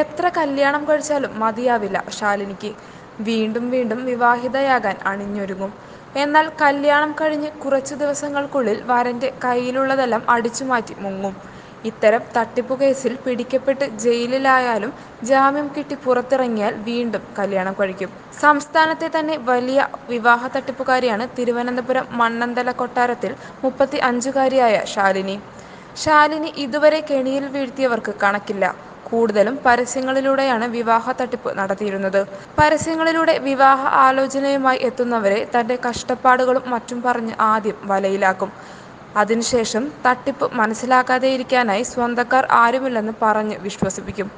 എത്ര കല്യാണം കഴിച്ചാലും മതിയാവില്ല ശാലിനിക്ക്. വീണ്ടും വീണ്ടും വിവാഹിതയാകാൻ അണിഞ്ഞൊരുങ്ങും. എന്നാൽ കല്യാണം കഴിഞ്ഞ് കുറച്ചു ദിവസങ്ങൾക്കുള്ളിൽ വരന്റെ കയ്യിലുള്ളതെല്ലാം അടിച്ചുമാറ്റി മുങ്ങും. ഇത്തരം തട്ടിപ്പുകേസിൽ പിടിക്കപ്പെട്ട് ജയിലിലായാലും ജാമ്യം കിട്ടി പുറത്തിറങ്ങിയാൽ വീണ്ടും കല്യാണം കഴിക്കും. സംസ്ഥാനത്തെ തന്നെ വലിയ വിവാഹ തട്ടിപ്പുകാരിയാണ് തിരുവനന്തപുരം മണ്ണന്തല കൊട്ടാരത്തിൽ 35-കാരിയായ ശാലിനി. ശാലിനി ഇതുവരെ കെണിയിൽ വീഴ്ത്തിയവർക്ക് കണക്കില്ല. കൂടുതലും പരസ്യങ്ങളിലൂടെയാണ് വിവാഹ തട്ടിപ്പ് നടത്തിയിരുന്നത്. പരസ്യങ്ങളിലൂടെ വിവാഹ ആലോചനയുമായി എത്തുന്നവരെ തന്റെ കഷ്ടപ്പാടുകളും മറ്റും പറഞ്ഞ് ആദ്യം വലയിലാക്കും. അതിനുശേഷം തട്ടിപ്പ് മനസ്സിലാക്കാതെയിരിക്കാനായി സ്വന്തക്കാർ ആരുമില്ലെന്ന് പറഞ്ഞ് വിശ്വസിപ്പിക്കും.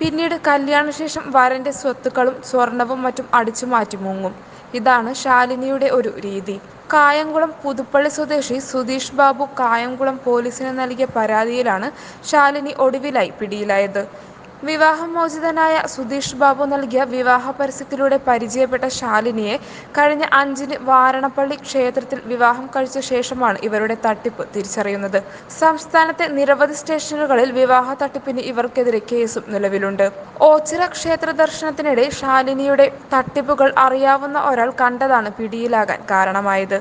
പിന്നീട് കല്യാണശേഷം വരന്റെ സ്വത്തുക്കളും സ്വർണവും മറ്റും അടിച്ചുമാറ്റി മുങ്ങും. ഇതാണ് ശാലിനിയുടെ ഒരു രീതി. കായംകുളം പുതുപ്പള്ളി സ്വദേശി സുധീഷ് ബാബു കായംകുളം പോലീസിന് നൽകിയ പരാതിയിലാണ് ശാലിനി ഒടുവിലായി പിടിയിലായത്. വിവാഹമോചിതനായ സുധീഷ് ബാബു നൽകിയ വിവാഹ പരസ്യത്തിലൂടെ പരിചയപ്പെട്ട ശാലിനിയെ കഴിഞ്ഞ 5-ന് വാരണപ്പള്ളി ക്ഷേത്രത്തിൽ വിവാഹം കഴിച്ച ശേഷമാണ് ഇവരുടെ തട്ടിപ്പ് തിരിച്ചറിയുന്നത്. സംസ്ഥാനത്തെ നിരവധി സ്റ്റേഷനുകളിൽ വിവാഹ തട്ടിപ്പിന് ഇവർക്കെതിരെ കേസും നിലവിലുണ്ട്. ഓച്ചിറ ക്ഷേത്ര ദർശനത്തിനിടെ ശാലിനിയുടെ തട്ടിപ്പുകൾ അറിയാവുന്ന ഒരാൾ കണ്ടതാണ് പിടിയിലാകാൻ കാരണമായത്.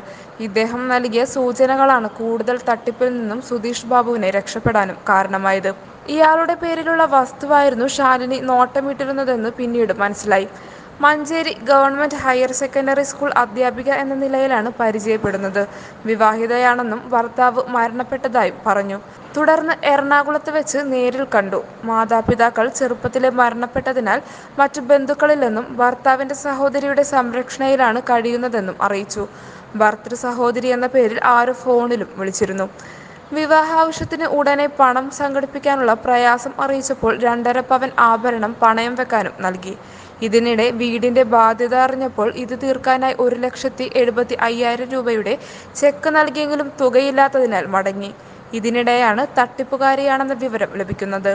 ഇദ്ദേഹം നൽകിയ സൂചനകളാണ് കൂടുതൽ തട്ടിപ്പിൽ നിന്നും സുധീഷ് ബാബുവിനെ രക്ഷപ്പെടാനും കാരണമായത്. ഇയാളുടെ പേരിലുള്ള വസ്തുവായിരുന്നു ശാലിനി നോട്ടമിട്ടിരുന്നതെന്ന് പിന്നീട് മനസ്സിലായി. Manjeri government higher secondary school അധ്യാപിക എന്ന നിലയിലാണ് പരിചയപ്പെടുന്നത്. വിവാഹിതയാണെന്നും ഭർത്താവ് മരണപ്പെട്ടതായും പറഞ്ഞു. തുടർന്ന് എറണാകുളത്ത് വെച്ച് നേരിൽ കണ്ടു. മാതാപിതാക്കൾ ചെറുപ്പത്തിലെ മരണപ്പെട്ടതിനാൽ മറ്റു ബന്ധുക്കളില്ലെന്നും ഭർത്താവിന്റെ സഹോദരിയുടെ സംരക്ഷണയിലാണ് കഴിയുന്നതെന്നും അറിയിച്ചു. ഭർതൃ സഹോദരി എന്ന പേരിൽ ആരോ ഫോണിലും വിളിച്ചിരുന്നു. വിവാഹാവശ്യത്തിന് ഉടനെ പണം സംഘടിപ്പിക്കാനുള്ള പ്രയാസം അറിയിച്ചപ്പോൾ 2.5 പവൻ ആഭരണം പണയം വെക്കാനും നൽകി. ഇതിനിടെ വീടിന്റെ ബാധ്യത അറിഞ്ഞപ്പോൾ ഇത് തീർക്കാനായി 1,75,000 രൂപയുടെ ചെക്ക് നൽകിയെങ്കിലും തുകയില്ലാത്തതിനാൽ മടങ്ങി. ഇതിനിടെയാണ് തട്ടിപ്പുകാരിയാണെന്ന വിവരം ലഭിക്കുന്നത്.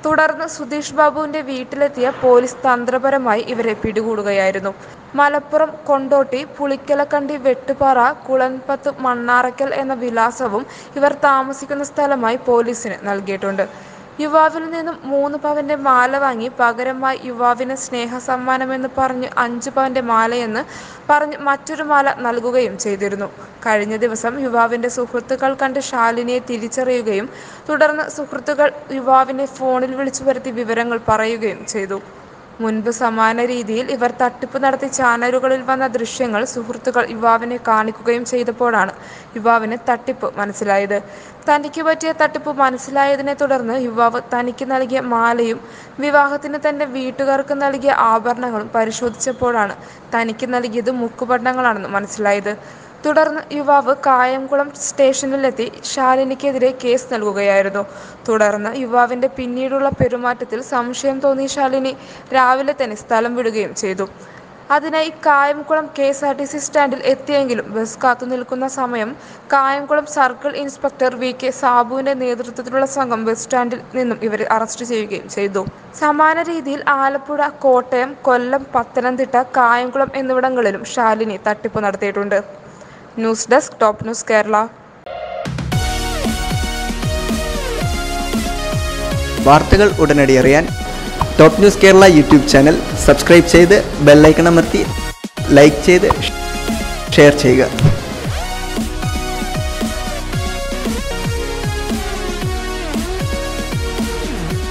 തുടർന്ന് സുധീഷ് ബാബുവിന്റെ വീട്ടിലെത്തിയ പോലീസ് തന്ത്രപരമായി ഇവരെ പിടികൂടുകയായിരുന്നു. മലപ്പുറം കൊണ്ടോട്ടി പുളിക്കലക്കണ്ടി വെട്ടുപാറ കുളൻപത്ത് മണ്ണാറക്കൽ എന്ന വിലാസവും ഇവർ താമസിക്കുന്ന സ്ഥലമായി പോലീസിന് നൽകിയിട്ടുണ്ട്. യുവാവിൽ നിന്നും 3 പവന്റെ മാല വാങ്ങി പകരമായി യുവാവിന് സ്നേഹസമ്മാനമെന്ന് പറഞ്ഞ് 5 പവന്റെ മാലയെന്ന് പറഞ്ഞ് മറ്റൊരു മാല നൽകുകയും ചെയ്തിരുന്നു. കഴിഞ്ഞ ദിവസം യുവാവിന്റെ സുഹൃത്തുക്കൾ കണ്ട് ശാലിനിയെ തിരിച്ചറിയുകയും തുടർന്ന് സുഹൃത്തുക്കൾ യുവാവിനെ ഫോണിൽ വിളിച്ചു വരുത്തി വിവരങ്ങൾ പറയുകയും ചെയ്തു. മുൻപ് സമാന രീതിയിൽ ഇവർ തട്ടിപ്പ് നടത്തി ചാനലുകളിൽ വന്ന ദൃശ്യങ്ങൾ സുഹൃത്തുക്കൾ യുവാവിനെ കാണിക്കുകയും ചെയ്തപ്പോഴാണ് യുവാവിന് തട്ടിപ്പ് മനസ്സിലായത്. തനിക്ക് പറ്റിയ തട്ടിപ്പ് മനസ്സിലായതിനെ തുടർന്ന് യുവാവ് തനിക്ക് നൽകിയ മാലയും വിവാഹത്തിന് തന്റെ വീട്ടുകാർക്ക് നൽകിയ ആഭരണങ്ങളും പരിശോധിച്ചപ്പോഴാണ് തനിക്ക് നൽകിയത് മുക്കുപണ്ടങ്ങളാണെന്ന് മനസ്സിലായത്. തുടർന്ന് യുവാവ് കായംകുളം സ്റ്റേഷനിലെത്തി ശാലിനിക്കെതിരെ കേസ് നൽകുകയായിരുന്നു. തുടർന്ന് യുവാവിന്റെ പിന്നീടുള്ള പെരുമാറ്റത്തിൽ സംശയം തോന്നിയ ശാലിനി രാവിലെ തന്നെ സ്ഥലം വിടുകയും ചെയ്തു. അതിനായി കായംകുളം KSRTC സ്റ്റാൻഡിൽ എത്തിയെങ്കിലും ബസ് കാത്തുനിൽക്കുന്ന സമയം കായംകുളം സർക്കിൾ ഇൻസ്പെക്ടർ VK സാബുവിന്റെ നേതൃത്വത്തിലുള്ള സംഘം ബസ് സ്റ്റാൻഡിൽ നിന്നും ഇവരെ അറസ്റ്റ് ചെയ്യുകയും ചെയ്തു. സമാന രീതിയിൽ ആലപ്പുഴ, കോട്ടയം, കൊല്ലം, പത്തനംതിട്ട, കായംകുളം എന്നിവിടങ്ങളിലും ശാലിനി തട്ടിപ്പ് നടത്തിയിട്ടുണ്ട്. News desk top news Kerala. വാർത്തകൾ ഉടനടി അറിയാൻ top news Kerala YouTube channel subscribe ചെയ്ത് ബെല്ലൈക്കൺ അമർത്തി ലൈക്ക് ചെയ്ത് ഷെയർ ചെയ്യുക.